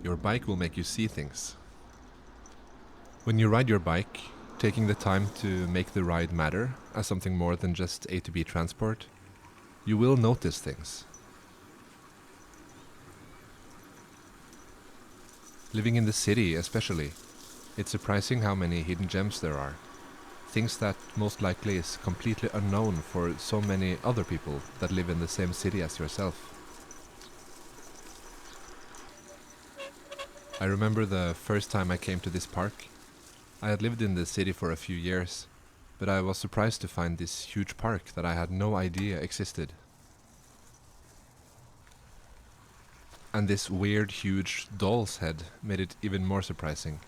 Your bike will make you see things. When you ride your bike, taking the time to make the ride matter as something more than just A to B transport, you will notice things. Living in the city especially, it's surprising how many hidden gems there are. Things that most likely is completely unknown for so many other people that live in the same city as yourself. I remember the first time I came to this park. I had lived in the city for a few years, but I was surprised to find this huge park that I had no idea existed. And this weird huge doll's head made it even more surprising.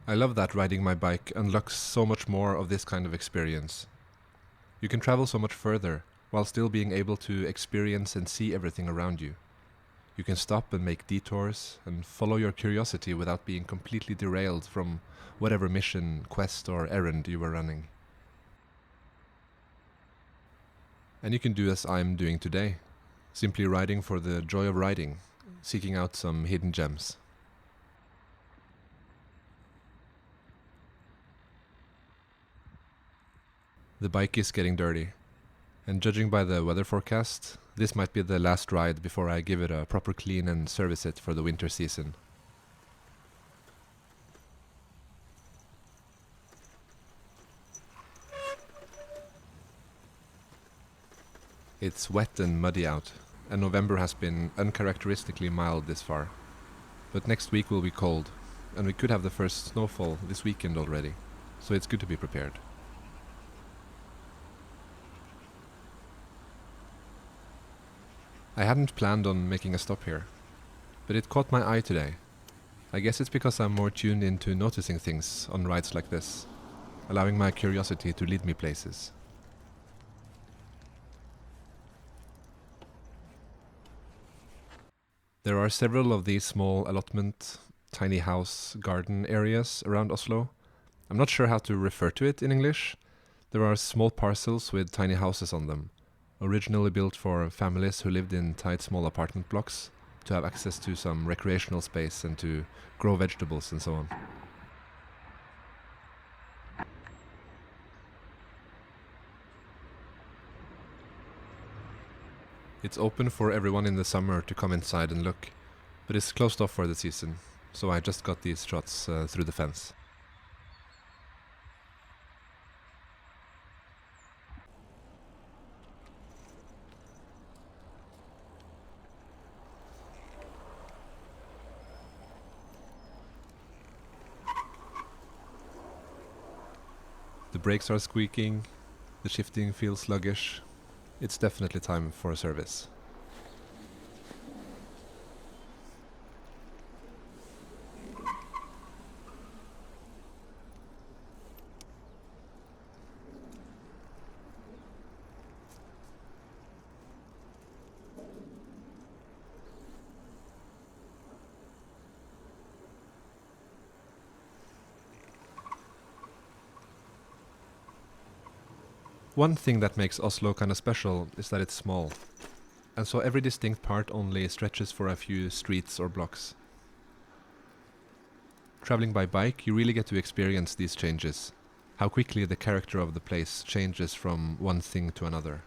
I love that riding my bike unlocks so much more of this kind of experience. You can travel so much further while still being able to experience and see everything around you. You can stop and make detours and follow your curiosity without being completely derailed from whatever mission, quest or errand you were running. And you can do as I'm doing today, simply riding for the joy of riding, seeking out some hidden gems. The bike is getting dirty, and judging by the weather forecast, this might be the last ride before I give it a proper clean and service it for the winter season. It's wet and muddy out, and November has been uncharacteristically mild this far. But next week will be cold, and we could have the first snowfall this weekend already, so it's good to be prepared. I hadn't planned on making a stop here, but it caught my eye today. I guess it's because I'm more tuned into noticing things on rides like this, allowing my curiosity to lead me places. There are several of these small allotment, tiny house, garden areas around Oslo. I'm not sure how to refer to it in English. There are small parcels with tiny houses on them, originally built for families who lived in tight small apartment blocks to have access to some recreational space and to grow vegetables and so on. It's open for everyone in the summer to come inside and look, but it's closed off for the season, so I just got these shots through the fence. The brakes are squeaking, the shifting feels sluggish. It's definitely time for a service. One thing that makes Oslo kinda special is that it's small, and so every distinct part only stretches for a few streets or blocks. Traveling by bike, you really get to experience these changes, how quickly the character of the place changes from one thing to another.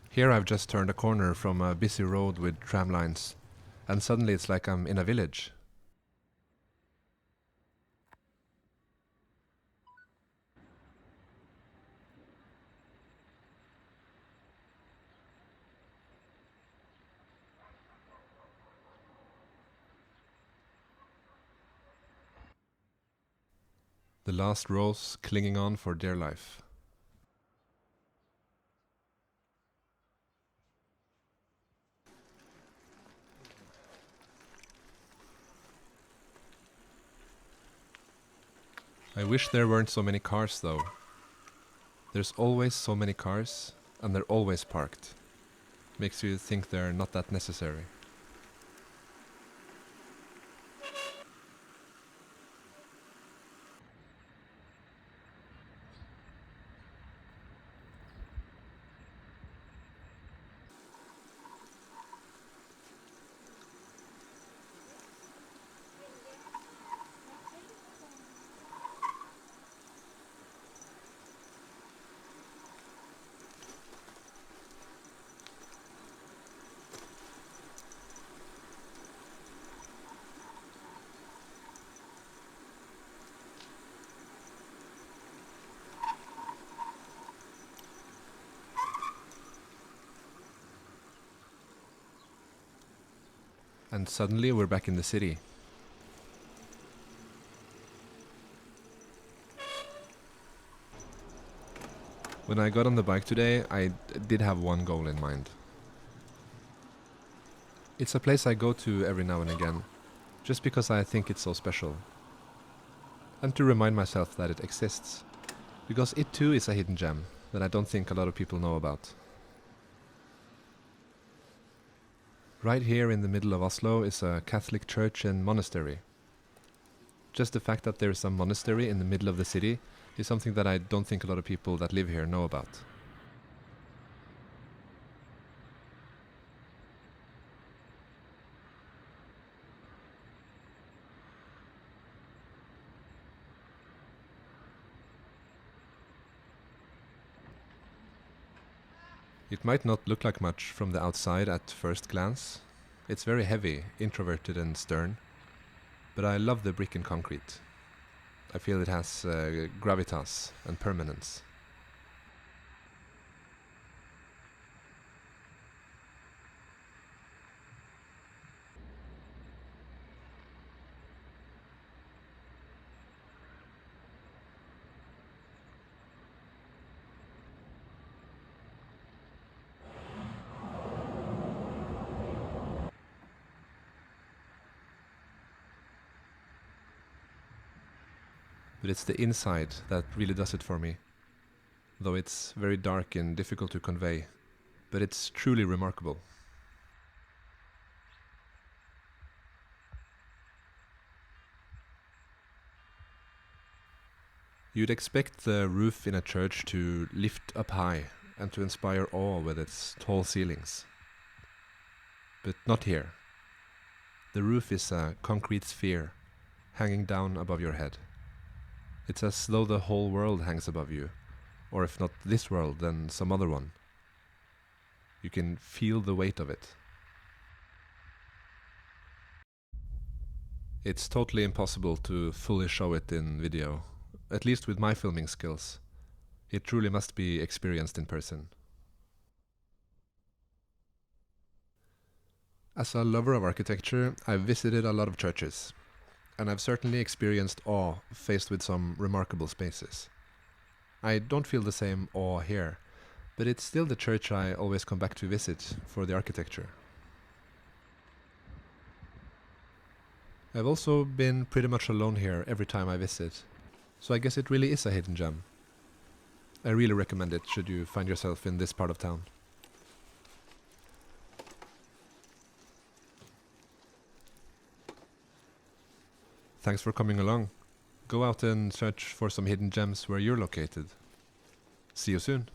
Here I've just turned a corner from a busy road with tram lines, and suddenly it's like I'm in a village. The last rows clinging on for dear life. I wish there weren't so many cars though. There's always so many cars, and they're always parked. Makes you think they're not that necessary. And suddenly we're back in the city. When I got on the bike today, I did have one goal in mind. It's a place I go to every now and again, just because I think it's so special. And to remind myself that it exists, because it too is a hidden gem that I don't think a lot of people know about. Right here in the middle of Oslo is a Catholic church and monastery. Just the fact that there's a monastery in the middle of the city is something that I don't think a lot of people that live here know about. It might not look like much from the outside at first glance. It's very heavy, introverted and stern. But I love the brick and concrete. I feel it has gravitas and permanence. But it's the inside that really does it for me. Though it's very dark and difficult to convey. But it's truly remarkable. You'd expect the roof in a church to lift up high and to inspire awe with its tall ceilings. But not here. The roof is a concrete sphere hanging down above your head. It's as though the whole world hangs above you, or if not this world, then some other one. You can feel the weight of it. It's totally impossible to fully show it in video, at least with my filming skills. It truly must be experienced in person. As a lover of architecture, I've visited a lot of churches, and I've certainly experienced awe faced with some remarkable spaces. I don't feel the same awe here, but it's still the church I always come back to visit for the architecture. I've also been pretty much alone here every time I visit, so I guess it really is a hidden gem. I really recommend it should you find yourself in this part of town. Thanks for coming along. Go out and search for some hidden gems where you're located. See you soon.